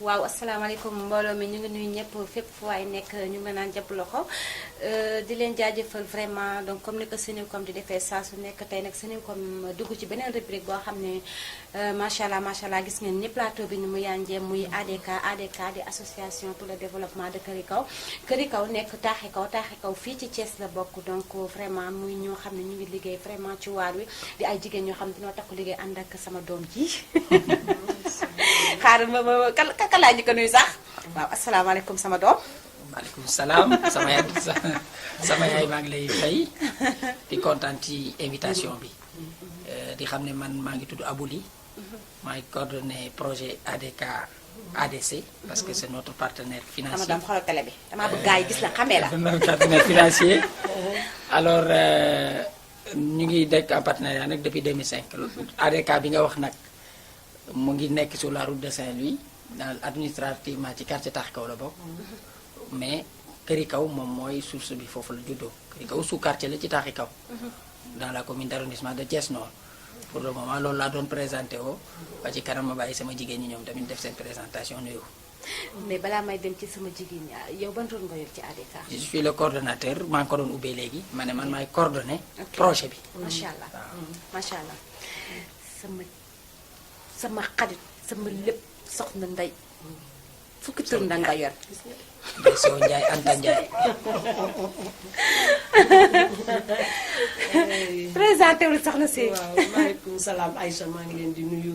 waaw asalaamaaleykum mbooloo mi ñu ngi nuyu ñëpp fépp fu waay nekk ñu ngi la naan jàpp loxo di leen jaajëfal vraiment donc comme ni ko Senewcom di defee saa su nekk tey nag Senewcom dugg ci beneen rubrique boo xam ne macha allah gis ngeen ni plateau bi ni mu yànjee muy ADK di association pour le développement de Kër Kaw. Kër Kaw nekk taaxi kaw fii ci Thiès la bokk donc vraiment muy ñoo xam ne ñu ngi liggéey vraiment ci waar wi di ay jigéen ñoo xam ne dañoo takku liggéey ànd ak sama doom ji. xaaral ma kaka laa ñu ko nuyu sax waaw asalaamaaleykum sama doom. maaleykum salaam sama yaay maa ngi lay fay di kontaan ci invitation bi di xam ne man maa ngi tudd Abouli maay coordonné projet ADC parce que c'est notre partenaire financier. sama doom xoolal télé bi damaa bëgg gars yi gis la xamee la. notre partenaire financier alors ñu ngi nekk en partenariat nag depuis 2005 ADK bi nga wax nag. mu ngi nekk sur la route de Saint-Louis dans administrativement ci quartier Taax Kaw la bokk mais Kër Kaw moom mooy source bi foofu la juddoo Kër Kaw sous quartier la ci Taax Kaw dans la commune d'arrondissement de Thiès Nord pour le moment loolu laa doon présenté woo ba ci kanam ma bàyyi sama jigéen ñi ñoom tamit def seen présentation nuyu. mais balaa may dem ci sama jigéen ñi yow ban rôle nga yor ci ADK. je suis le coordonnateur maa ngi ko doon ubbee léegi ma ne man maay coordonné projet bi. macha allah macha allah sama xarit sama lépp soxna Ndey fukki tur da nga yor. Ndey Sow Ndiaye Anta Ndiaye. présenté wul soxna si. waaw maaleykum salaam Aïcha maa ngi leen di nuyu.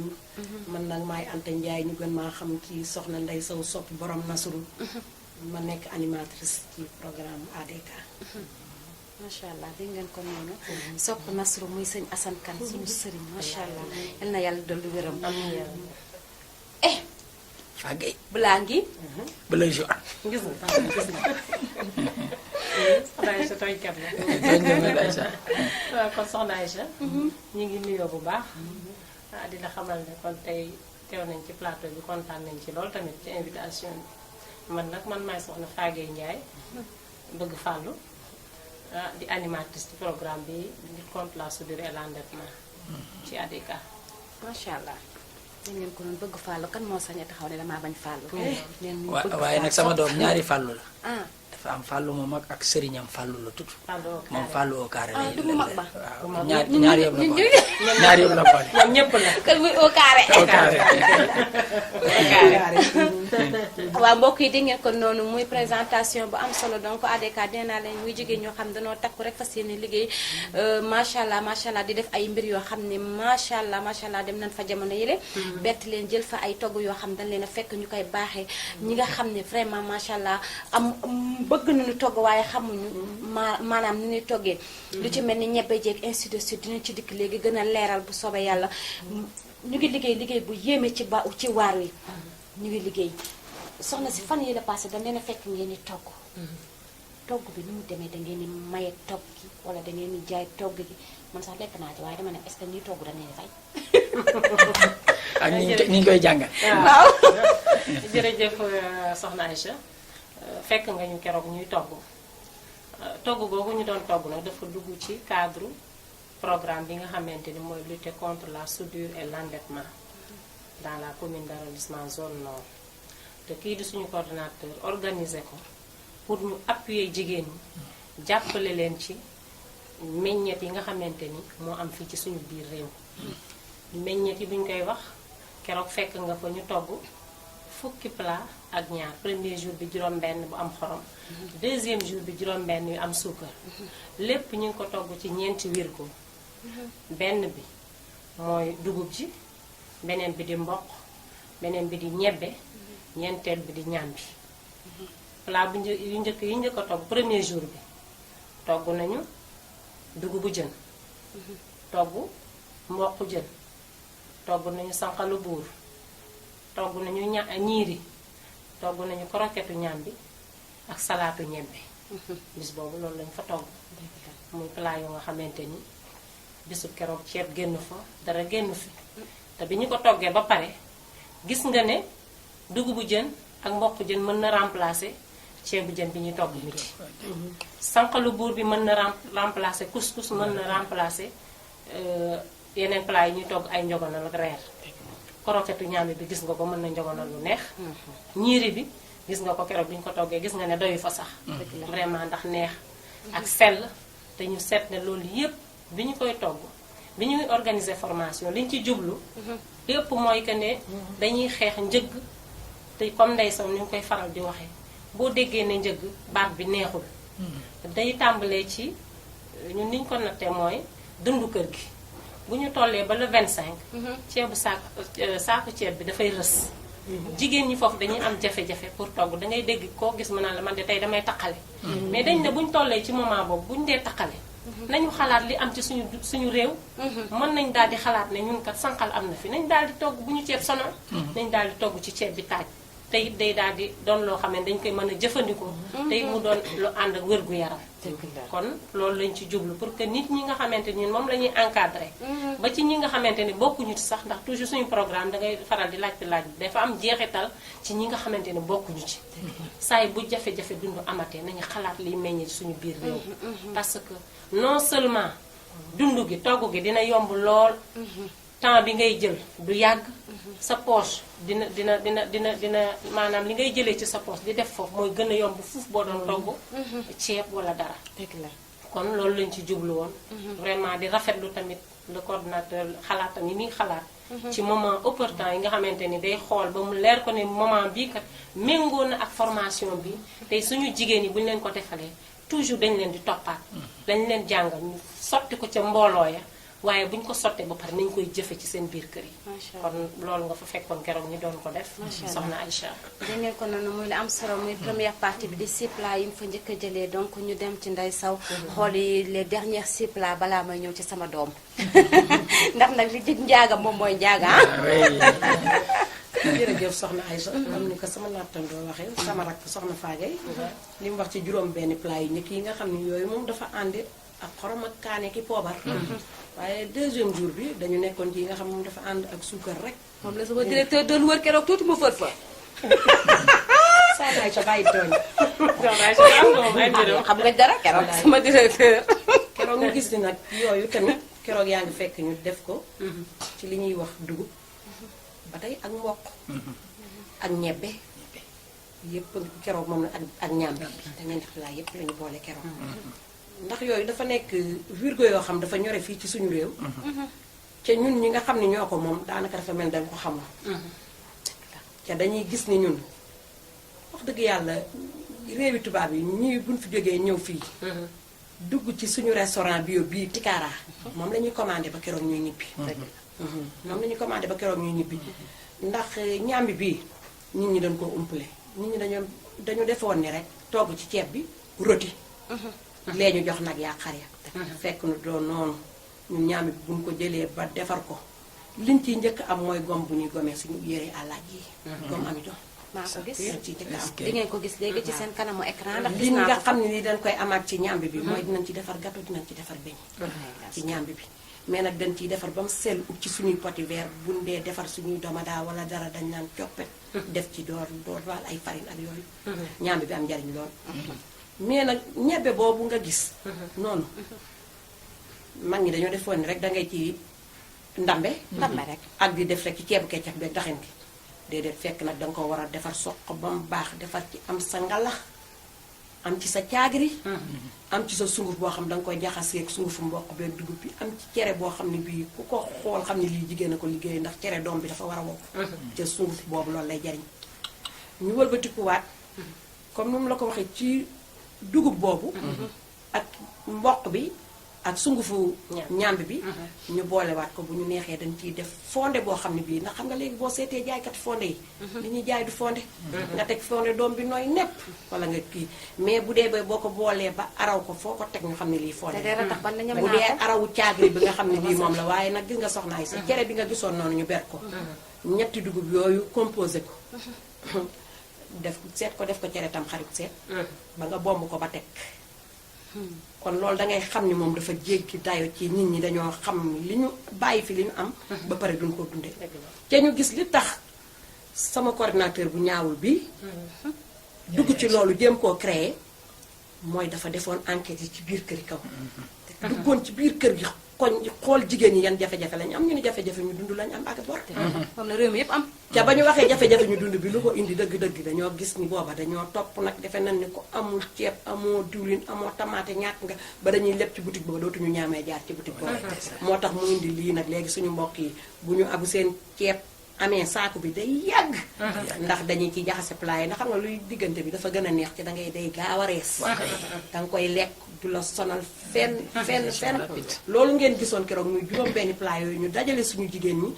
man nag maay Anta Ndiaye ñu gën maa xam ci soxna Ndey Sow sopp borom Nasru. ma nekk animatrice ci programme ADK. macha allah dégg ngeen ko noonu. sopp Nasru muy sëñ Assane Kane suñu sëriñ macha allah yal na yàlla dolli wéram. Fagay. balaa ngi. Bala jo an. gis nga gis nga. soxna Aïcha tooykat la. waaw kon soxna Aïcha. ñu ngi nuyoo bu baax. di la xamal ne kon tey teew nañ ci plateau bi kontaan nañ ci lool tamit ci invitation bi man nag man maay soxna Fagay Ndiaye bëgg fàllu. di animatrice ci programme bi di contre la soudure et l'endettement ci ADK. macha allah dégg ngeen ko noonu bëgg fàllu kan moo sañ a taxaw ne damaa bañ fàllu. waaye nag sama doom ñaari fàllu la. ah dafa am fàllu mu mag ak sëriñam fàllu la tudd. moom fàllu fàllu au carré ah du mu mag ba. waaw ñaar yëpp la boole ñaar yëpp la boole. ñoom ñëpp la. kan muy au carré. au carré. waaw mbokk yi dégg ngeen ko noonu muy présentation bu am solo donc ADK nee naa leen muy jigéen ñoo xam dañoo takku rek fas yéene liggéey macha allah di def ay mbir yoo xam ne macha allah dem nañ fa jamono yële. bett leen jël fa ay togg yoo xam dañ leen a fekk ñu koy baaxee ñi nga xam ne vraiment macha allah bëgg nañu togg waaye xamuñu maanaam ni ñuy toggee. lu ci mel ni ñebe jeeg ainsi de suite dinañ ci dikk léegi gën a leeral bu soobee yàlla ñu ngi liggéey bu yéeme ci waar wi. ñu ngi liggéey soxna si fan yi la passé dañ leen a fekk ngeen di togg bi ni mu demee da ngeen di maye togg gi wala da ngeen di jaay togg gi man sax lekk naa ci waaye dama ne est-ce que ñuy togg dañ leen di fay. ak ni ñu koy jàngal. waaw. jërëjëf soxna Aïcha fekk nga ñu keroog ñuy togg googu ñu doon togg nag dafa dugg ci cadre programme bi nga xamante ni mooy lutter contre la soudure et l'endettement dans la commune d'arrondissement zone nord te kii di suñu coordonnateur organiser ko pour ñu appuyer jigéen ñi jàppale leen ci meññeet yi nga xamante ni moo am fii ci suñu biir réew meññeet yi bu ñu koy wax keroog fekk nga fa ñu togg fukki plat ak ñaar premier jour bi juróom-benn bu am xorom deuxième jour bi juróom-benn yu am suukar lépp ñu ngi ko togg ci ñeenti wirgo benn bi mooy dugub ji beneen bi di mboq beneen bi di ñebbe ñeenteel bi di ñambi plat bu njëkk yi njëkk a togg premier jour bi togg nañu dugubu jën togg mboq jën togg nañu sànqalu buur togg nañu ñiiri togg nañu kroketu ñambi ak salaatu ñebbe bis boobu loolu lañ fa togg muy plat yoo nga xamante ni bisu keroog ceeb génn fa dara génn fi te bi ñu ko toggee ba pare gis nga ne dugubu jën ak mboq jën mën na remplacer ceebu jën bi ñuy togg midi sànqalu buur bi mën na remplacer couscous mën na remplacer yeneen plat yi ñuy togg ay njogonal ak reer croquette ñaambi bi gis nga ko mën na njogonal lu neex ñiiri bi gis nga ko keroog bi ñu ko toggee gis nga ne doyu fa sax vraiment ndax neex ak sell te ñu seet ne loolu yépp bi ñu koy togg bi ñuy organiser formation li ñu ci jublu yépp mooy que ne dañuy xeex njëgg te comme Ndeye Sow ni ñu koy faral di waxee boo déggee ne njëgg baat bi neexul day tàmbalee ci ñun niñ ko nattee mooy dundu kër gi bu ñu tollee ba le 25 ceebu saaku ceeb bi dafay rës jigéen ñi foofu dañuy am jafe-jafe pour togg dangay dégg koo gis mu naan la man de tey damay taqale mais dañ ne buñ tollee ci moment boobu buñ dee taqale nañu xalaat li am ci suñu réew mën nañ daal di xalaat ne ñun kat sànqal am na fi nañ daal di togg bu ñu ceeb sonal nañ daal di togg ci ceeb bi taaj te it day daal di doon loo xam ne dañ koy mën a jëfandikoo te it mu doon lu ànd ak wér-gu-yaram kon loolu lañ ci jublu pour que nit ñi nga xamante ni ñun moom la ñuy encadré ba ci ñi nga xamante ni bokkuñu ci sax ndax toujours suñu programme dangay faral di laaj bi dafa am jeexital ci ñi nga xamante ni bokkuñu ci saay bu jafe-jafe dund amatee nañu xalaat liy meññee ci suñu biir réew parce que non seulement dund gi togg gi dina yomb lool temps bi ngay jël du yàgg sa poche dina maanaam li ngay jëlee ci sa poche di def foofu mooy gën a yomb fuuf boo doon togg ceeb wala dara kon loolu lañ ci jublu woon vraiment di rafetlu tamit le coordinateur xalaatam yi muy xalaat ci moment opportun yi nga xamante ni day xool ba mu leer ko ne moment bii kat méngoo na ak formation bi tey suñu jigéen yi bu ñu leen ko defalee toujours dañ leen di toppaat dañ leen jàngal ñu sotti ko ca mbooloo ya waaye bu ñu ko sottee ba pare nañ koy jëfe ci seen biir kër yi kon loolu nga fa fekkoon keroog ñu doon ko def soxna Aïcha dégg ngeen ko noonu muy lu am solo muy première partie bi di 6 plats yi mu fa njëkk a jëlee donc ñu dem ci Ndeye Sow xool yi les derniers 6 plats balaa may ñëw ci sama doom ndax nag li jig njaaga moom mooy njaaga jërëjëf soxna Aïcha am ni ko sama nattandoo waxee sama rakk soxna Fagay li mu wax ci juróom benn plat yi njëkk yi nga xam ne yooyu moom dafa ànd ak xorom ak kaane ki poobar waaye deuxième jour bi dañu nekkoon ci yi nga xam moom dafa ànd ak suukar rek moom la sama directeur doon wër keroog tuuti ma fër fa soxna Aïcha bàyyi tooñ xam nga dara keroog sama directeur keroog ñu gis ni nag yooyu tamit keroog yaa ngi fekk ñu def ko ci li ñuy wax dugub ba tey ak mboq ak ñebbe yëpp keroog moom la ak ñaam bi te ngeen def laa yëpp lañu boole keroog ndax yooyu dafa nekk virgo yoo xam dafa ñore fii ci suñu réew ca ñun ñi nga xam ne ñoo ko moom daanaka dafa mel dañ ko xamul ca dañuy gis ni ñun wax dëgg yàlla réewi tubaab yi ñii buñ fi jógee ñëw fii dugg ci suñu restaurant bio bii Tikara moom la ñuy commandé ba keroog ñuy ñibbi moom la ñuy commandé ba keroog ñuy ñibbi ndax ñaambi bii nit ñi dañ koo umpale nit ñi dañu defoon ni rek togg ci ceeb bi roti lee ñu jox nag yaa xar ya fekk nu doon noonu ñun ñaambi bi buñ ko jëlee ba defar ko liñ ciy njëkk am mooy gom bu ñuy gomee suñu yére àllaaj yi gom ami doon maa ko gis ci njëkk am di ngeen ko gis léegi ci seen kanamu écran ndax gis li naa nga ko xam ne ni dañ koy amaat ci ñaambi bi mooy dinañ ci defar gâteau dinañ ci defar beñ ci ñaambi bi mais nag dañ ciy defar ba mu sell ut ci suñuy poti verre buñ dee defar suñuy domadaa wala dara dañ naan coppet def ci door waal ay farine ak yooyu ñaambi bi am njariñ lool mais nag ñebbe boobu nga gis noonu mag ñi dañoo defoon ni rek dangay ci ndambe rek ak di def rek ci ceebu keccax beeg daxin gi déedéet fekk nag danga ko war a defar soq ba mu baax defar ci am sa ngalax am ci sa caagri am ci sa sunguf boo xam danga koy jaxaseeg sungufu mboq beeg dugub bi am ci cere boo xam ne bii ku ko xool xam ne lii jigéen a ko liggéey ndax cere doom bi dafa war a wow ca sunguf boobu loolu lay jariñ ñu wëlbatikuwaat comme ni mu la ko waxee ci dugub boobu ak mboq bi ak sungufu ñàmbi bi ñu boolewaat ko bu ñu neexee dañ ciy def fonde boo xam ne bii ndax xam nga léegi boo seetee jaaykati fonde yi li ñuy jaay du fonde nga teg fonde doom bi nooy nepp wala nga kii mais bu dee ba boo ko boolee ba araw ko foo ko teg ñu xam ne lii fonde bu dee arawu caagri bi nga xam ne bii moom la waaye nag gis nga soxna yi sa cere bi nga gisoon noonu ñu ber ko ñetti dugub yooyu composé ko def seet ko def ko cere tam xarit seet ba nga bomb ko ba teg kon loolu dangay xam ni moom dafa jéggi dayo ci nit ñi dañoo xam li ñu bàyyi fi li ñu am ba pare duñ ko dunde te ñu gis li tax sama coordinateur bu ñaawul bi dugg ci loolu jéem koo créer mooy dafa defoon enquête yi ci biir kër yi kaw duggoon ci biir kër gi koñ xool jigéen ñi yan jafe-jafe lañ am ñu ne jafe-jafe ñu dund lañ am ak bor. moom la réew mi yëpp am. ca ba ñu waxee jafe-jafe ñu dund bi lu ko indi dëgg-dëgg dañoo gis ni booba dañoo topp nag defe nañ ni ko amul ceeb amoo diwlin amoo tamaate ñàkk nga ba dañuy leb ci boutique booba dootuñu ñaamee jaar ci boutique booba. moo tax mu indi lii nag léegi suñu mbokk yi bu ñu abu seen ceeb amee saaku bi day yàgg. ndax dañuy ci jaxase plat yi ndax xam nga luy diggante bi dafa gën a neex ci da ngay day gaaw a rees. danga koy lekk du la sonal fenn. loolu ngeen gisoon keroog muy juróom benni plat yooyu ñu dajale suñu jigéen ñi.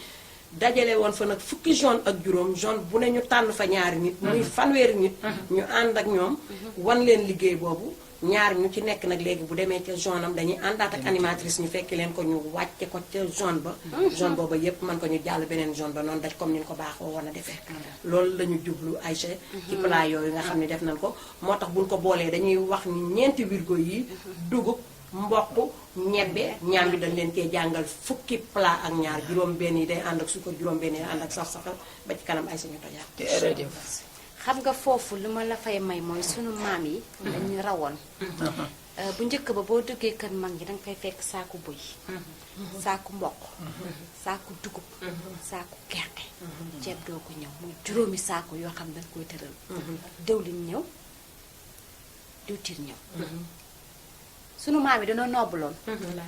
dajale woon fa nag fukki jaune ak juróom jaune bu ne ñu tànn fa ñaari nit. muy fanweeri nit. ñu ànd ak ñoom. wan leen liggéey boobu. ñaar ñu ci nekk nag léegi bu demee ca jaune am dañuy àndaat ak animatrice ñu fekki leen ko ñu wàcce ko ca jaune ba. jaune booba yépp mën ko ñu jàll beneen jaune ba noonu daj comme ni ñu ko baaxoo woon a defee. loolu la ñu jublu Aïcha ci plat yooyu nga xam ne def nañ ko. moo tax buñ ko boolee dañuy wax ni ñeenti wirgo yi dugub mboq ñebbe ñaam bi dañ leen cee jàngal fukki plat ak ñaar juróom benn yi day ànd ak suukar juróom benn yi day ànd ak saf-safal ba ci kanam ay suñu tojaat. xam nga foofu lu ma la fay may mooy sunu maam yi dañu rawoon. bu njëkk ba boo duggee kër mag ñi danga fay fekk saaku bëy saaku mboq saaku dugub saaku gerte ceeb doo ko ñëw muy juróomi saaku yoo xam dañ koy tëral dëwlin ñëw diwtiir ñëw sunu maam yi dañoo nobbuloon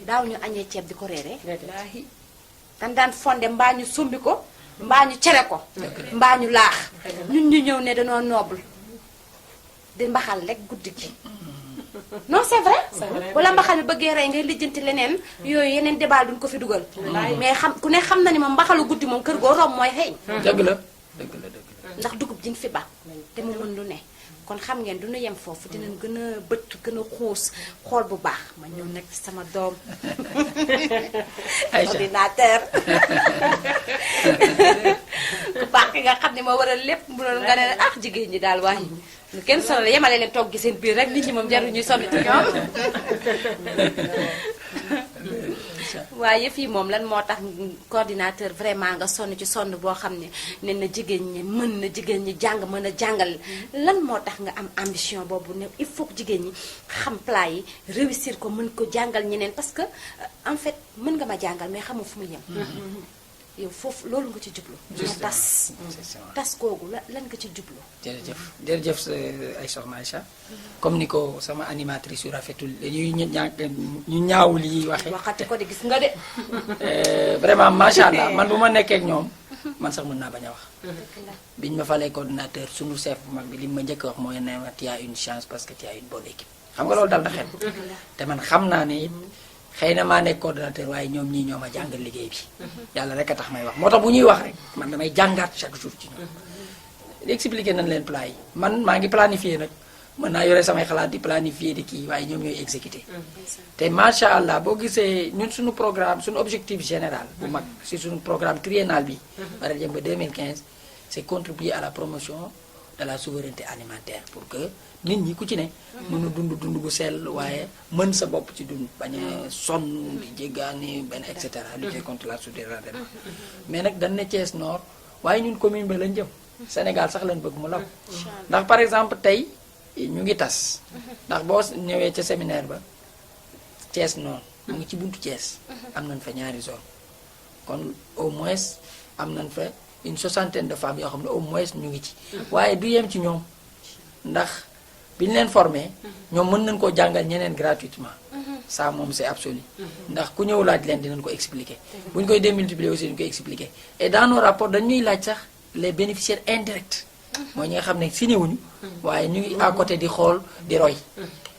daaw ñu añee ceeb di ko reeree dañ daan fonde mbaa ñu sumbi ko mbaa ñu cere ko mbaa ñu laax ñun ñu ñëw ne dañoo noble di mbaxal rek guddi gi non c'est vrai wala mbaxal bi bëggee rey ngay lijjanti leneen yooyu yeneen débat duñ ko fi dugal mais xam ku ne xam na ni moom mbaxalu guddi moom kër goo romb mooy xeeñ dëgg la ndax dugub jiñ fi ba te mu mën lu ne kon xam ngeen duñu yem foofu dinañ gën a bët gën a xuus xool bu baax ma ñëw nekk sama doom ordinateur ku baax ki nga xam ne moo waral lépp mu doon nga ne ah jigéen ñi daal waaye lu kenn sonal yemale leen togg gi seen biir rek nit ñi moom jarul ñuy sonn ci ñoom waaye yëf yi moom lan moo tax coordinateur vraiment nga sonn ci sonn boo xam ne ne na jigéen ñi mën na jigéen ñi jàng mën a jàngal lan moo tax nga am ambition boobu ne il faut que jigéen ñi xam plat yi réussir ko mën ko jàngal ñeneen parce que en fait mën nga ma jàngal mais xamoo fu mu yem yow foofu loolu nga ci jublu moo tas googu lan nga ci jublu jërëjëf ay soxna Aïcha comme ni ko sama animatrice yu rafetul ñu ñaawul yi waxee waxati ko de gis nga de vraiment macha allah man bu ma nekkee ak ñoom man sax mën naa bañ a wax biñ ma falee coordinateur sunu chef bu mag bi li ma njëkk a wax mooy ne ma tu as une chance parce que tu as une bonne équipe xam nga loolu dal na xel te man xam naa ne it xëy na maa nekk coordinateur waaye ñoom ñii ñoo ma jàngal liggéey bi yàlla rek a tax may wax moo tax bu ñuy wax rek man damay jàngaat chaque jour ci ñoom expliqué nañ leen plat yi man maa ngi planifié nag mën naa yore samay xalaat di planifié di kii waaye ñoom ñooy exécuté te macha allah boo gisee ñun suñu programme suñu objectif général bu mag si suñu programme triennal bi war a jëm ba 2015 c'est contribuer à la promotion de la souveraineté alimentaire pour que nit ñi ku ci ne mën a dund bu sell waaye mën sa bopp ci dund bañ a sonn di jéggaani benn et cetera lutter contre la souveraineté mais nag dañ ne Thiès Nord waaye ñun commune ba lañ jëm Sénégal sax lañ bëgg mu law ndax par exemple tey ñu ngi tas ndax boo ñëwee ca séminaire ba Thiès Nord mu ngi ci buntu Thiès am nañ fa ñaari zone kon au moins am nañ fa une soixantaine de femmes yoo xam ne au moins ñu ngi ci waaye du yem ci ñoom ndax bi ñu leen formé ñoom mën nañ koo jàngal ñeneen gratuitement ça moom c'est absolu ndax ku ñëw laaj leen dinañ ko expliquer bu ñu koy démultiplier aussi dañu koy expliquer et dans nos rapports dañuy laaj sax les bénéficiaires indirects mooy ñi nga xam ne signé wuñu waaye ñu ngi à côté di xool di roy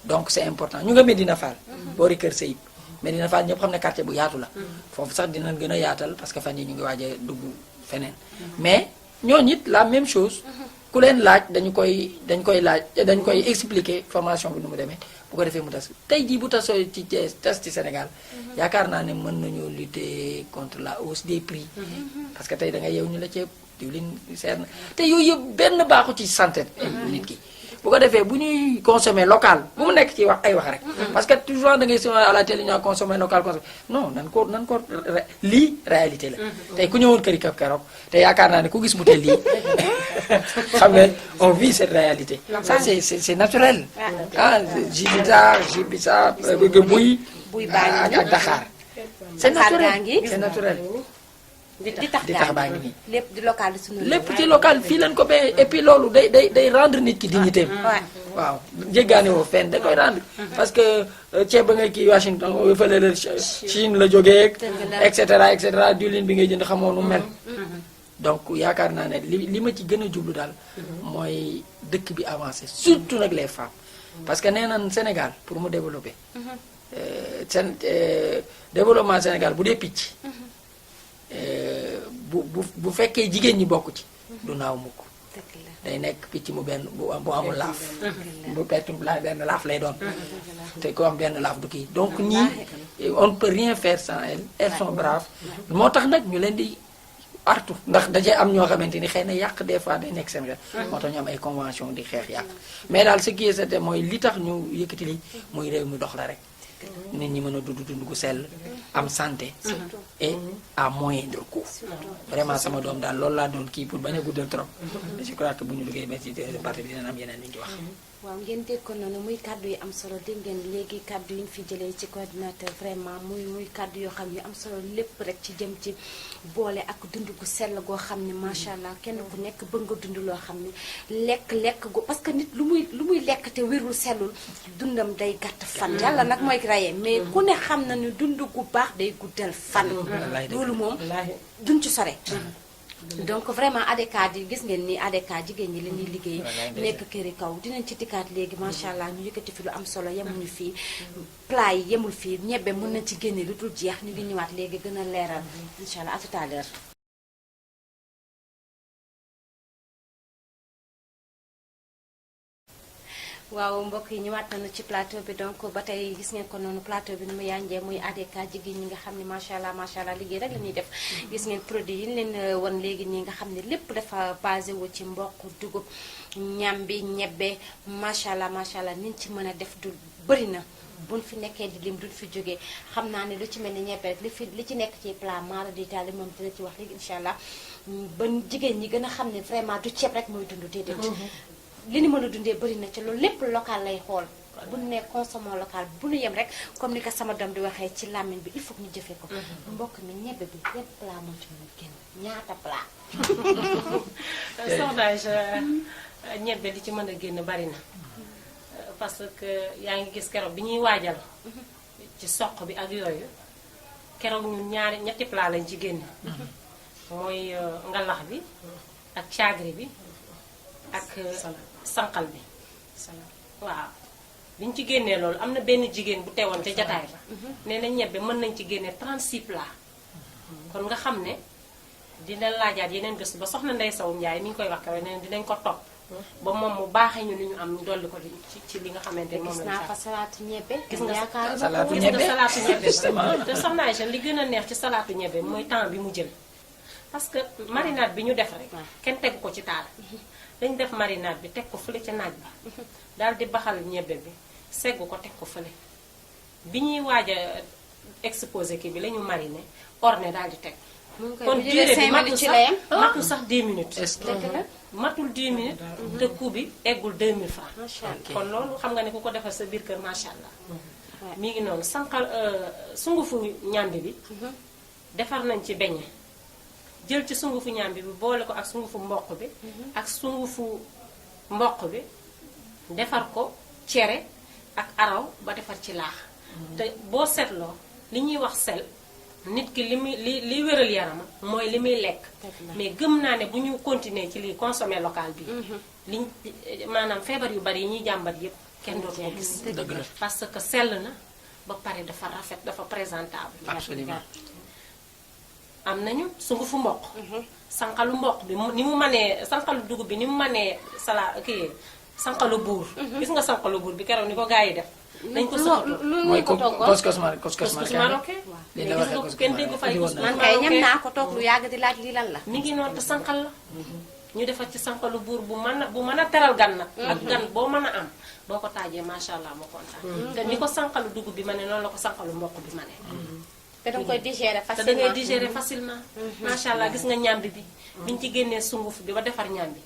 donc c'est important ñu nga Medina Fall boori Kër Seyib Medina Fall ñëpp xam ne quartier bu yaatu la foofu sax dinañ gën a yaatal parce que fan yi ñu ngi waaj a dugg feneen mais ñooñu it la même chose ku leen laaj dañ koy expliquer formation bi nu mu demee bu ko defee mu tas tey jii bu tasoo ci tas ci Sénégal yaakaar naa ne mën nañoo lutter contre la hausse des prix parce que tey da nga yeew ñu la ceeb diwlin seer na te yooyu yëpp benn baaxu ci santé nit ki bu ko defee bu ñuy consommer local bu mu nekk ci wax ay wax rek parce que toujours da ngay si à la télé ñu consommer local non nan ko lii réalité la tey ku ñëwoon këri kap keroog te yaakaar naa ne ku gis bu teel lii xam nga on vit cette réalité ça c'est naturel jus bisaab buy ak Dakar c'est Dakar naturel gaa ngi. c'est naturel di tax di tax baa ngi nii lépp di local di sunu lépp ci local fii leen ko béyee et puis loolu day rendre nit ki dignité Ouais. waaw jéggaane woo fenn da koy rendre parce que ceeb ba ngay kii Washington fële la Chine la jógee et cetera diwlin bi ngay jënd xamoo nu mel donc yaakaar naa ne li ma ci gën a jublu daal mooy dëkk bi avancé surtout nag les femmes parce que nee nañ Sénégal pour mu développer développement Sénégal bu dee picc bu fekkee jigéen ñi bokk ci du naaw mukk dëgg la day nekk picc mu benn bu amul laaf bu pettum benn laaf lay doon te ko am benn laaf du kii donc ñii on ne peut rien faire sans elles sont braves moo tax nag ñu leen di artu ndax dajee am ñoo xamante ni xëy na yàq des fois day nekk seen xel moo tax ñu am ay convention di xeex yàq mais daal ce qui est certain mooy li tax ñu yëkkati li muy réew mi dox la rek nit ñi mën a dund dund gu sell am santé et à moindre coût vraiment sama doom daal loolu laa doon kii pour bañ a guddal trop je crois que bu ñu duggee ba ci deuxième partie bi dina am yeneen li ñu wax waaw ngeen dégg ko noonu muy kaddu yu am solo dégg ngeen léegi kaddu yi ñu fi jëlee ci coordinateur vraiment muy kaddu yoo xam ne yu am solo lépp rek ci jëm ci boole ak dund gu sell goo xam ne macha allah kenn ku nekk bëgg nga dund loo xam ne lekk gu parce que nit lu muy lekk te wérul sellul dundam day gàtt fan yàlla nag mooy rayee mais ku ne xam na ne dund gu baax day guddal fan loolu moom duñ ci sore donc vraiment ADK di gis ngeen ni ADK jigéen ñi la ñuy liggéey nekk këri kaw dinañ ci dikkaat léegi macha allah ñu yëkkati fi lu am solo yemuñu fii plat yi yemul fii ñebbe mën nañ ci génne lu dul jeex ñu ngi ñëwaat léegi gën a leeral incha allah à tout à l'heure waaw mbokk yi ñëwaat nañu ci plateau bi donc ba tey gis ngeen ko noonu plateau bi ni mu yànjee muy ADK jigéen ñi nga xam ne macha allah liggéey rek la ñuy def gis ngeen produit yi ñu leen wan léegi nii nga xam ne lépp dafa basé wu ci mboq dugub ñambi ñebbe macha allah niñ ci mën a def du bëri na buñ fi nekkee di lim duñ fi jógee xam naa ne lu ci mel ni ñebbe rek li ci nekk ci plat mara di taali moom dina ci wax léegi incha allah ba jigéen ñi gën a xam ne vraiment du ceeb rek mooy dund déedéet li ni mën a dundee bëri na ci loolu lépp local lay xool bu ñu nee consommation local bu ñu yem rek comme ni ko sama doom di waxee ci làmmiñ bi il faut que ñu jëfee ko mbokk mi ñebbe bi yan plat moo ci mën a génn ñaata plat sondage ñebbe di ci mën a génn bari na parce que yaa ngi gis keroog bi ñuy waajal ci soq bi ak yooyu keroog ñun ñetti plat lañ ci génne mooy ngalax bi ak caagri bi ak sànqal bi waaw biñ ci génnee loolu am na benn jigéen bu teewoon ca jataay ba nee na ñebbe mën nañ ci génne 36 plats kon nga xam ne dina laajaat yeneen gëstu ba soxna Ndey Sow Njaay mi ngi koy wax kawe nee na dinañ ko topp ba moom mu baaxee ñu li ñu am ñu dolli ko ci li nga xamante ni moom gis lañ naa fa salaatu ñebbe gis nga yaakaar salaatu gis ñebbe nga salaatu ñebbe justement te soxna Aïcha li gën a neex ci salaatu ñebbe mooy temps bi mu jël parce que marinade bi ñu def rek kenn tegu ko ci taal dañ def marinade bi teg ko fële ca naaj ba daal di baxal ñebbe bi seggu ko teg ko fële bi ñuy waaj a exposé kii bi la ñu mariné orné daal di teg kon durée bi matul sax 10 minutes matul 10 minutes te coût bi eggul 2000 francs macha allah kon loolu xam nga ne ku ko defal sa biir kër macha allah mi ngi noonu sànqal sungufu ñàmbi bi defar nañ ci beñe jël ci sungufu ñàmbi bi boole ko ak sungufu mboq bi ak sungufu mboq bi defar ko cere ak araw ba defar ci laax te boo seetloo li ñuy wax sel nit ki li wéral yaram mooy li muy lekk mais gëm naa ne bu ñu continuer ci lii consommer local bi liñ maanaam feebar yu bari yi ñuy jàmbat yépp kenn dootu ko gis dëgg la parce que sell na ba pare dafa rafet dafa présentable absolument am nañu sungufu mboq sànqalu mboq bi ni mu mënee sànqalu dugub bi ni mu mënee kii sànqalu buur gis nga sànqalu buur bi keroog ni ko gars yi def dañ ko sëqatoo mooy couscous marocain li la waxee couscous kenn dégg fay couscous man kay ñam naa ko toog lu yàgg di laaj lii lan la mi ngi noonu te sànqal la ñu defar ci sànqalu buur bu mën a teral gan nag ak gan boo mën a am boo ko taajee macha allah moo kontaan te ni ko sànqalu dugub bi ma ne noonu la ko sànqalu mboq bi ma ne te danga koy digérer te facilement. da ngay digérer facilement. macha allah gis nga ñàmbi bi. biñ ci génnee sunguf bi ba defar ñàmbi.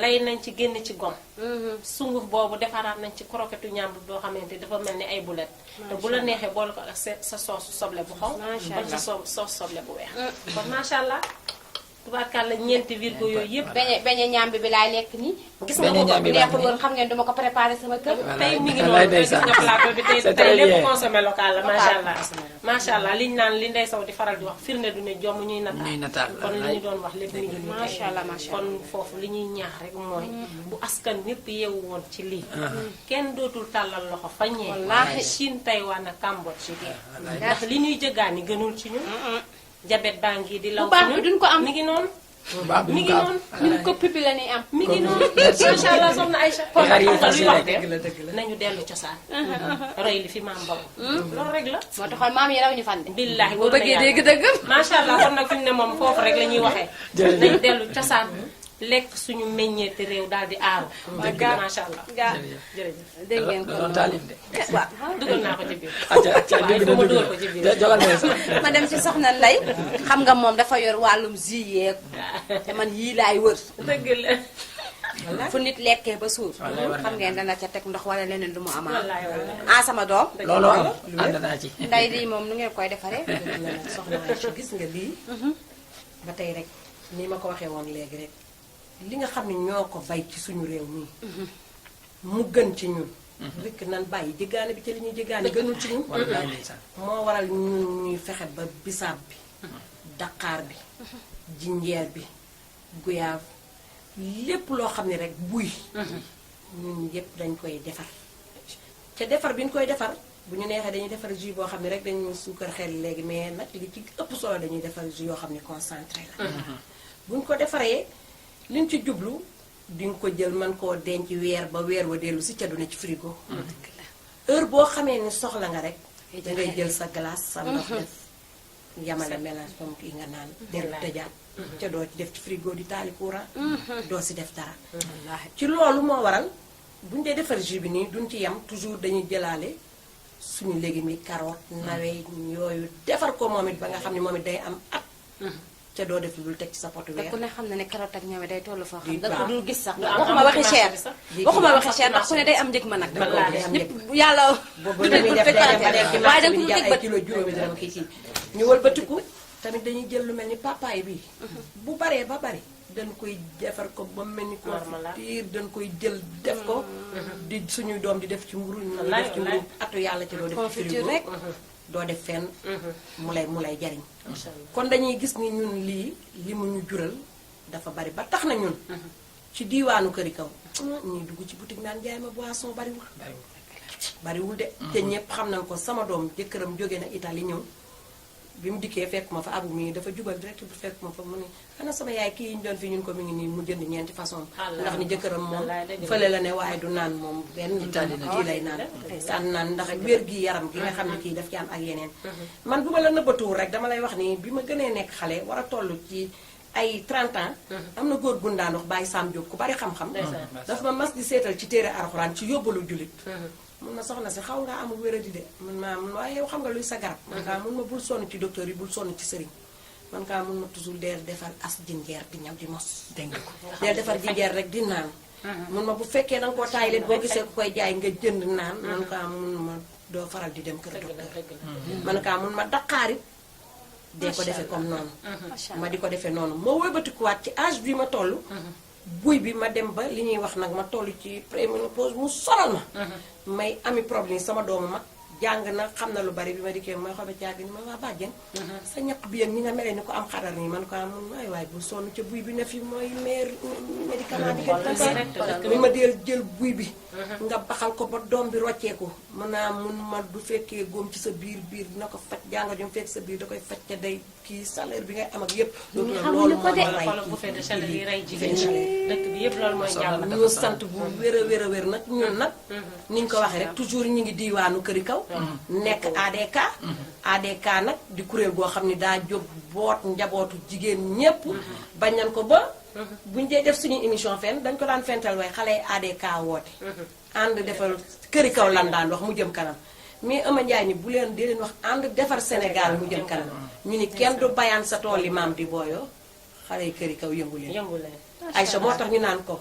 lay nañ ci génne ci gom. sunguf boobu defaraat nañ ci croquetu ñàmbi boo xamante dafa mel ni ay boulet. te bu la neexee boole ko ak sa soosu soble bu xaw. Macha wala sa soos soble bu weex. kon macha allah. tubaarkàlla ñeenti virgo yooyu yëpp. beñe ñàmbi bi laay lekk nii. gis nga ko ñàmbi baa neexul ngi woon xam ngeen duma ko préparé sama kër. tey mi ngi wallaay noonu tey gis ndeysaan. nga plateau bi tey C'est tey très lépp bien. consommé local la macha allah. macha allah liñ naan li Ndeye Sow di faral di wax firnde du ne jomm ñuy nataal. ñuy nataal, kon li wallaay. ñu doon wax lépp mi ngi nii tey. Macha allah, macha allah. kon foofu li ñuy ñaax rek mooy. bu askan ñëpp yeewu woon ci lii. kenn dootul tàllal loxo fa ñee. Wallaahi. Chine Taïwan ak Cambodge gi. ndax li ñuy jëgaani gënul ci ñun. jabet baa ngi di law bu baax ci bi ñun. duñ ko am. mi ngi noonu. baax bi mi mu ngi ko am. noonu. ñun kopp bi la ñuy am. mi ngi noonu Merci macha allah soxna Aïcha. kon xar yi xam nga luy wax facile de dëgg la. nañu dellu cosaan. roy li fi maam Mbaw. loolu rek la. moo taxoon maam yi raw ñu fan de. billaahi boo bëggee dégg dëgg. macha allah kon nag fi mu ne moom foofu rek la ñuy waxee. Jërëjëf. nañu dellu cosaan lekk suñu meññeeti réew daal di aaru. macha allah. gaa jërëjëf. dégg ngeen ko. doon taalif de. waaw. dugal naa ko ci biir. acca waaye dugg foo ma na dugal ko ci biir. jogal ma sax. ma dem ci soxna Ndeye xam nga moom dafa yor wàllum jiyeeg te man yii laay wër dëgg la. fu nit lekkee ba suur Wallaay, wallaay. xam ngeen dana ca teg ndox wala leneen lu mu amaat wallaay wallaay. ah sama doom loolu am ànd naa ci. Ndeye lii moom nu ngeen koy defaree dëgg la nag soxna Aïcha gis nga lii. ba tey rek ni ma ko waxee woon léegi rek li nga xam ne ñoo ko bay ci suñu réew mii. mu gën ci ñun. rek nan bàyyi jéggaane bi ci li ñuy jéggaane gënul ci ñun. wallaay ndeysaan. moo waral ñun ñuy fexe ba bisaab bi. daqaar bi. jinjeer bi. guyaab lépp loo xam ne rek buy. ñun yépp dañ koy defar. ca defar bi ñu koy defar bu ñu neexee dañuy defar jus boo xam ne rek dañu suukar xel léegi mais nag li ci ëpp solo dañuy defar jus yoo xam ne concentré la. bu ñu ko defaree liñ ci jublu di nga ko jël mën koo denc weer ba weer wa dellu si ca du ne ci frigo. heure boo xamee ni soxla nga rek. dangay jël sa glace sa ndox def yamale mélange comme kii nga naan. dellu tëjaat. ca doo ci def ci frigo di taali courant. doo si def dara. ci loolu moo waral buñ dee defar jus bi nii duñ ci yam toujours dañuy jëlaale suñu légumes yi carotte nawe yooyu defar ko moom it ba nga xam ne moom it day am at. ca doo def lu dul teg ci sa potu te weer. ku ne xam na ne carotte ak ñawe day tollu foo xam Di da ko baax. dul gis sax Lu am waxuma waxi marché cher bi sax. waxuma waxi cher ndax ku ne day am njëg ma nag Wallaahi. ñëpp yàlla boobu la ñuy def day dem ba dem ci waaye marché da bi nga di ko jar teg ay bët kilo juróomi dara kii ci ñu wëlbatiku tamit dañuy jël lu mel ni papaay bi bu baree ba bari dañ koy defar ko ba mel ni Marmalade. confiture dañ koy jël def ko di suñuy doom di def ci mburu ñu Wallaay, def ci mburu atu yàlla ci doo def ci confiture frigo rek doo def fenn mu lay jariñ macha allah. kon dañuy gis ni ñun lii li mu ñu jural dafa bari ba tax na ñun ci diiwaanu këri kaw ñuy dugg ci boutique naan jaay ma boisson bariwul bariwul de te ñëpp xam nañ ko sama doom jëkkëram jóge na Italie ñëw bi mu dikkee fekk ma fa abu mi dafa jubal direct bu fekk ma fa mu ne ana sama yaay kii yi ñu doon fi ñun ko mi ngi nii mu jënd ñeenti façon ndax ni jëkkëram moom wallaay dëgg la. fële la ne waaye du naan moom benn Italie la kii lay naan saan naan ndax wér gi yaram gi nga xam ne kii daf ci am ak yeneen man bu ma la nëbbatuwul rek dama lay wax ni bi ma gënee nekk xale war a toll ci ay 30 ans am na góor gun daan wax Baye Sam Diop ku bari xam-xam Ndeysaan. dafa ma mas di seetal ci téere alxuraan ci yóbbalu jullit mun ma soxna si xaw ngaa amul wéradi de mun maa mun waaye yow xam nga luy sa garab man kaa mun ma bul sonn ci docteur yi bul sonn ci sëriñ man kaa mun ma toujours deel defar as jinjeer di ñaw di mos dénk ko deel defar jinjeer rek di naan mun ma bu fekkee danga koo taay leen boo gisee ku koy jaay nga jënd naan man kaa mun ma doo faral di dem kër dëgg la docteur dëgg la. man kaa mun ma daqaarit dee ko defee comme noonu macha ma di ko defee noonu moo wëlbatikuwaat ci âge bi ma toll buy bi ma dem ba li ñuy wax nag ma toll ci préménopause mu sonal ma may ami problème sama doomu mag jàng na xam na lu bari bi ma dikkee mooy xobe caag ni ma waa bàjjen sa ñaq bi ak ñi nga melee ni ko am xadar nii man ko am waay waay bu sonn ca buy bi ne fi mooy maire médicament bi Xoolal mi ma deel jël buy bi nga baxal ko ba doom bi rocceeku mën naa mun ma du fekkee góom ci sa biir dina ko faj jàngat yu mu fekk sa biir da koy faj te day kii salaire bi ngay am ak yépp dootu la loolu moo ma rey xoolal bu fee de chaleur yi rey jigéen ñi dëkk bi yëpp loolu mooy jàll. ñu sant bu wér a wér a wér nag ñun nag ni ñu ko waxee rek toujours ñu ngi diiwaanu këri kaw nekk ADK ADK nag di kuréel goo xam ne daa jóg boot njabootu jigéen ñépp bañ nañ ko ba buñ dee def suñu émission fenn dañ ko daan fental waaye xale yi ADK woote ànd defal këri kaw lan daan wax mu jëm kanam mais Ama Ndiaye ni bu leen di leen wax ànd defar Sénégal mu jëm kanam ñu ni kenn du bayaan sa tool yi maam di booyoo xale yi kër yi kaw yëngu leen yëngu leen. Aïcha moo tax ñu naan ko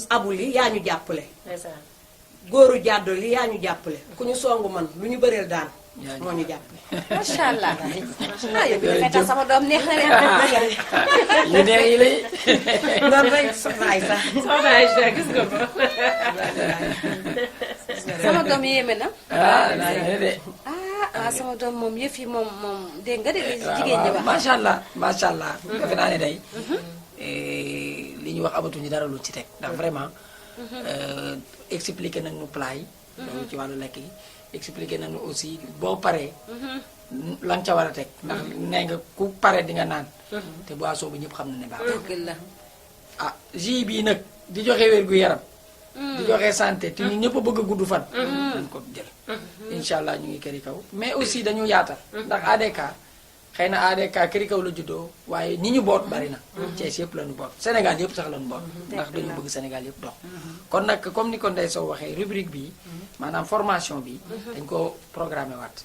abul yi yaa ñu jàppale ndeysaan. góoru jàddo li yaa ñu jàppale ku ñu songu man lu ñu bëreel daan yaa ñu moo ñu jàppale macha allah. ah yow dafay tax sama doom neex na leen. yu neex yi lay. noonu rek soxna Aïssa soxna Aïcha gis nga ko. sama doom yéeme na. naa ne de. ah sama doom moom yëf yi moom dégg nga de li jigéen ñi wax. macha allah macha allah. defe naa ne day. li ñu wax amatuñu dara lu ci teg ndax vraiment. expliqué nañu plat yi. loolu ci wàllu lekk yi. expliqué nañu aussi boo paree. la nga ca war a teg ndax nee nga ku pare di nga naan. te boisson bi ñëpp xam na ne baax. dëgg la. ah jus bii nag di joxe wér gu yaram. di joxe santé te ñun ñëpp a bëgg a gudd fan. dañ ko jël. incha allah ñu ngi këri kaw mais aussi dañu yaatal. ndax ADK xëy na ADK këri kaw la juddoo waaye ñi ñu boot bari na. Thiès yëpp la ñu boot Sénégal yëpp sax la ñu boot. ndax dañu bëgg Sénégal yëpp dox. kon nag comme ni ko Ndeye Sow waxee rubrique bi maanaam formation bi. dañ ko programmé waat.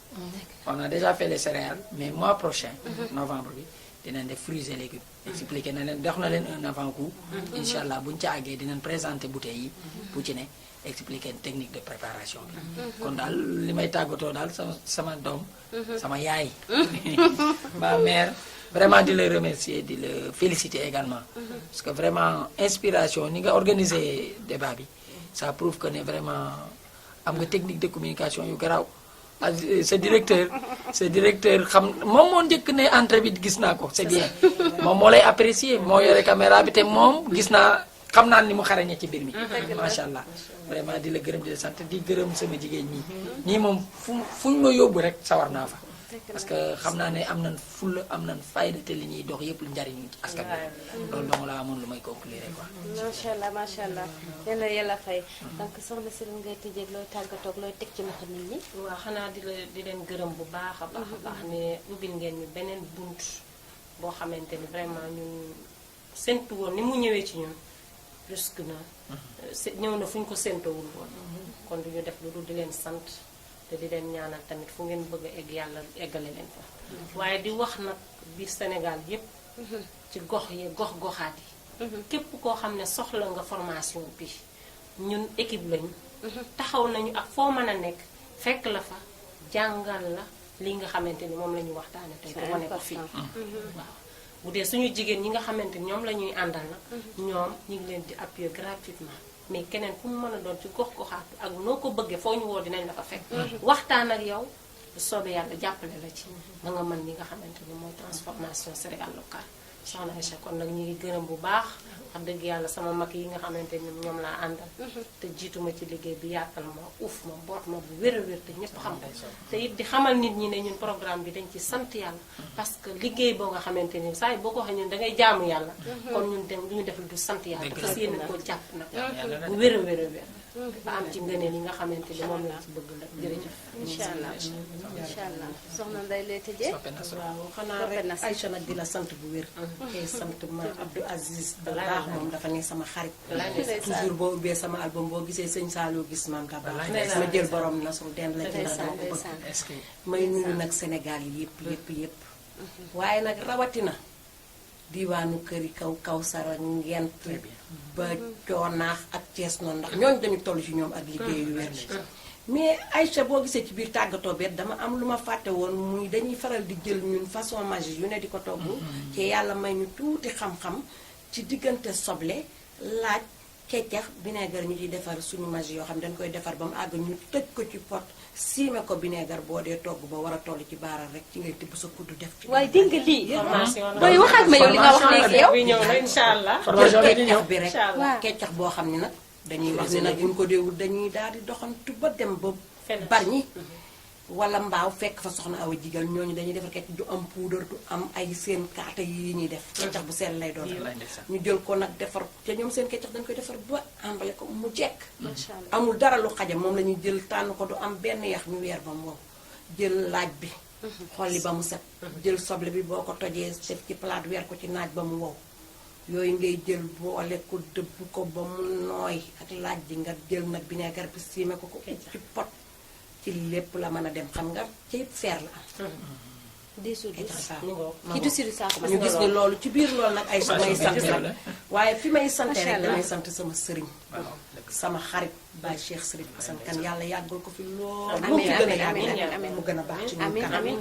on a déjà fait les céréales mais mois prochain. novembre bi. dinañ def fruits et légumes expliqué na leen dox na leen un avant-goût incha allah buñ ci àggee dinañ présenter bouteilles yi bu ci ne expliqué technique de préparation bi kon daal li may tàggatoo daal sama doom sama yaay ma mère vraiment di la remercier di la féliciter également parce que vraiment inspiration ni nga organiser débat bi ça prouve que ne vraiment am nga technique de communication yu garaaw sa directeur xam moom moo njëkk ne entrée bi gis naa ko c'est bien moom moo lay apprécier moo yore caméra bi te moom gis naa xam naa ni mu xarañe ci mbir mi macha allah vraiment di la gërëm di la sant di gërëm sama jigéen ñi ñii moom fu ñu ma yóbbu rek sawar naa fa parce que xam naa ne am nañ fulla am nañ fayda te li ñuy dox yëpp lu njariñu ci askan bi loolu dong laa amoon lu may conclure quoi. macha allah macha allah yal na yàlla fay donc soxna si ngay tëjee looy tàggatoog looy teg ci loxo nit ñi. waaw xanaa di leen gërëm bu baax a baax a baax ne ubbil ngeen ñu beneen bunt boo xamante ni vraiment ñun séntu woon ni mu ñëwee ci ñun jusque na ñëw na fu ñu ko séntowul woon kon du ñu def lu dul di leen sant te di leen ñaanal tamit fu ngeen bëgg a egg yàlla eggale leen fa waaye di wax nag biir Sénégal yépp ci gox yi gox-goxaat yi képp koo xam ne soxla nga formation bi ñun équipe lañu taxaw nañu ak foo mën a nekk fekk la fa jàngal la li nga xamante ni moom la ñu waxtaane tey te wane ko fii waaw bu dee suñu jigéen ñi nga xamante ni ñoom la ñuy àndal nag ñoom ñu ngi leen di appuyer gratuitement mais keneen fu mu mën a doon ci gox-goxaat ak noo ko bëggee foo ñu woo dinañ la fa fekk waxtaan ak yow bu soobee yàlla jàppale la ci ba nga mën li nga xamante ni mooy transformation céréale locale soxna Aïcha kon nag ñu ngi gërëm bu baax wax dëgg yàlla sama mag yi nga xamante ni ñoom laa àndal te jiituma ci liggéey bi yaatal ma uuf ma boot ma bu wér a wér te ñëpp xam ko te it di xamal nit ñi ne ñun programme bi dañ ci sant yàlla parce que liggéey boo nga xamante ni saa yi boo ko waxee ñun dangay jaamu yàlla kon ñun dem lu ñu def du sant yàlla te fas yéene koo jàpp nag bu wér a wér a wér ba am ci ngëneel yi nga xamante ni moom lañ ci bëgg la jërëjëf incha allah incha allah soxna Ndeye lay tëjee. waaw xanaa rek Aïcha nag di la sant bu wér tey sant ma Abdou Aziz da baax moom dafa ne sama xarit toujours boo ubbee sama album boo gisee sëñ Saliou gis maam da baax ma jël borom nasru den la ci ndax dama ko bëgg may nuyu nag Sénégal yi yëpp waaye nag rawatina diwaanu kër yi kaw sara ngent ba coonaax ak Thiès noonu ndax ñooñu dañu toll ci ñoom ak liggéey yu wér mais Aïcha boo gisee ci biir tàggatoo beet dama am lu ma fàtte woon muy dañuy faral di jël ñun façon magie yu ne di ko togg ci yàlla may ñu tuuti xam-xam ci diggante soble laaj keccax vinaigre ñu ciy defar suñu magie yoo xam ne dañ koy defar ba mu àgg ñu tëj ko ci pot siime ko vinaigre boo dee togg ba war a toll ci baaral rek ci ngay tibb sa kuddu def ci waaye dégg nga lii. booy waxaat ma yow li nga wax léegi yow. bi ñëw na incha allah keccax bi rek waaw. keccax boo xam ne nag dañuy wax ni nag buñ ko deewul dañuy daal di doxantu ba dem ba barñi wala mbaaw fekk fa soxna awa jigal ñooñu dañuy defar keccax du am poudre du am ay seen kaata yi ñuy def keccax bu sell lay doon ñu jël ko nag defar te ñoom seen keccax dañ koy defar ba emballé ko mu jekk macha allah amul dara lu xajam moom la ñuy jël tànn ko du am benn yax ñu weer ba mu wow jël laaj bi xolli ba mu set jël soble bi boo ko tojee def ci palaat weer ko ci naaj ba mu wow yooyu ngay jël boole ko dëbb ko ba mu nooy ak laaj bi nga jël nag vinaigre bi siime ko ci pot ci lépp la mën a dem xam nga ci fer la am. di sudu mu ngoog. ki du siri saako ñu gis ni loolu ci biir loolu nag ay may sant la. nag waaye fi may sante Macha rek Allah. damay sant sama sëriñ sama xarit Baye Cheikh Sëriñ Assane Kane yàlla yàggal ko fi lool Amiin, mu fi gën a amiin, yàgg amiin, mu gën a baax ci ñun amiin, kanam amiin.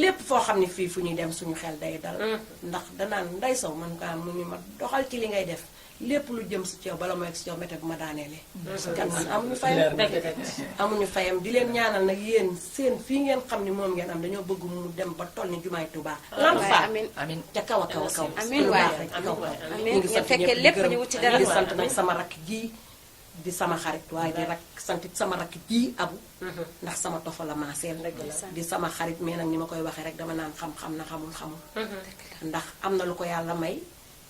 lépp foo xam ne fii fu ñuy dem suñu xel day dal ndax danaan nday saw man kaa mu ni ma doxal ci li ngay def lépp lu jëm si ceew bala mooy si ceew mété bu ma daaneele kan man amuñu fayam dëgg dëgg. amuñu fayam di leen ñaanal nag yéen seen fii ngeen xam ni moom ngeen am dañoo bëgg mu dem ba toll ni jumaay Tuubaa lamp waay fa amiin amin ca kaw a kaw a kaw Amiin lu waay. baax rek ca kaw a kaw. Amiin. ñu ngi Ngeen sant fekkee ñëpp lépp di gërëm. ñu wut ci dara. di sant nag sama rakk ji di sama xarit waaye di sant sama rakk ji abu ndax sama tofa la maaseel di sama xarit mais nag ni ma koy waxee rek dama naan xam-xam na xamul ndax am na lu ko yàlla may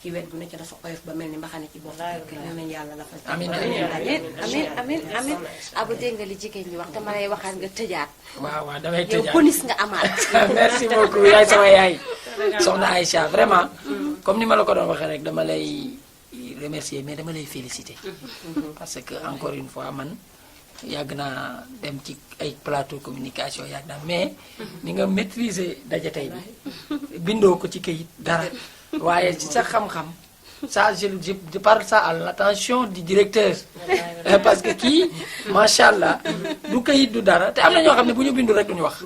ci wet gu ne ca dafa oyof ba mel ni mbaxane ci bopp nee nañ yàlla la fa Amiin, amin amin amin abu dégg nga li jigéen ñi wax dama lay waxaat nga tëjaat waaw waaw damay yow tëjaat bonus nga amaat merci beaucoup yaay sama yaay soxna Aïcha vraiment comme ni ma la ko doon waxee rek dama lay remercier mais dama lay féliciter parce que encore une fois man yàgg naa dem ci ay plateau communication yàgg naa mais ni nga maîtriser daje tey bi bindoo ko ci këyit dara waaye ci sa xam-xam ça je parle ça à l'attention du directeur parce que kii macha allah du këyit du dara te am na ñoo xam ne bu ñu bindu rek duñu wax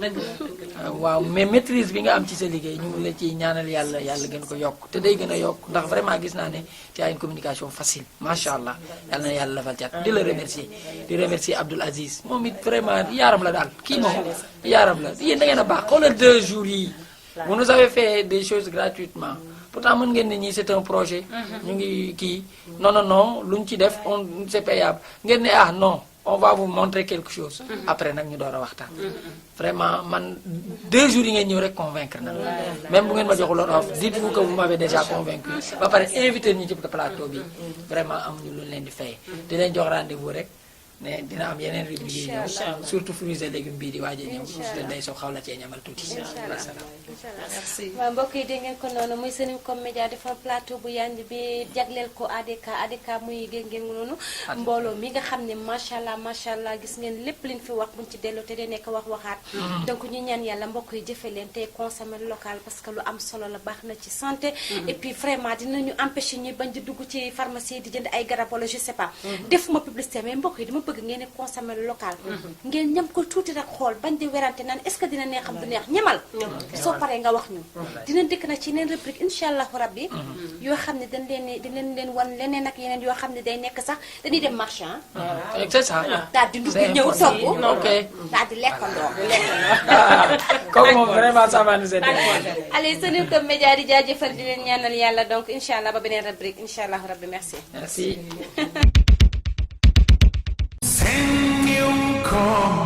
waaw mais maîtrise bi nga am ci sa liggéey ñu ngi la ci ñaanal yàlla yàlla gën ko yokk te day gën a yokk ndax vraiment gis naa ne tu as une communication facile macha allah yàlla na yàlla lafal cat di la remercier di remercier Abdoul Aziz moom it vraiment yaaram la daal kii moom yaaram la yéen da ngeen a baax xoolal 2 jours yi vous nous avez fait des choses gratuitement pourtant mën ngeen ne ñii c'est un projet ñu ngi kii non lu ñu ci def on c'est payable ngeen ne ah non on va vous montrer quelque chose après nag ñu door a waxtaan vraiment man 2 jours yi ngeen ñëw rek convaincre na même bu ngeen ma joxuloon offre dites-vous que vous m'avez déjà convaincu ba pare invité ñu ci plateau bi vraiment amuñu lu leen di fay di leen jox rendez-vous rek ne dina am yeneen rubrique yi ñëw surtout fruits et légumes bii di waaj a ñëw te day soo xaw la cee ñamal tuuti waaw mbokk yi dégg ngeen ko noonu muy Sencom Média defar plateau bu yanj bi jagleel ko ADK muy dégg ngeen noonu mbooloo mi nga xam ne macha allah gis ngeen lépp liñ fi wax buñ ci delloo te day nekk waxaat donc ñu ñaan yàlla mbokk yi jëfe leen te consommer local parce que lu am solo la baax na ci santé et puis vraiment dinañu empêcher ñi bañ di dugg ci pharmacie di jënd ay garab wala je sais pas defuma publicité mais mbokk yi dama bëgg ngeen ne consommer local ngeen ñam ko tuuti rek xool bañ di werante naan est-ce que dina neexam du neex ñamal soo paree nga wax ñu dina dikk na ci yeneen rubrique insha allahu rabbi yoo xam ne dañ leen wan leneen ak yeneen yoo xam ne day nekk sax dañuy dem marché c'est ça daal di ndugg ñëw togg ok daal di lekkandoo kooku moom vraiment ça va nous aider allez Sencom Média di jaajëfal di leen ñaanal yàlla donc insha allah ba beneen rubrique insha allahu rabbi merci merci Sencom.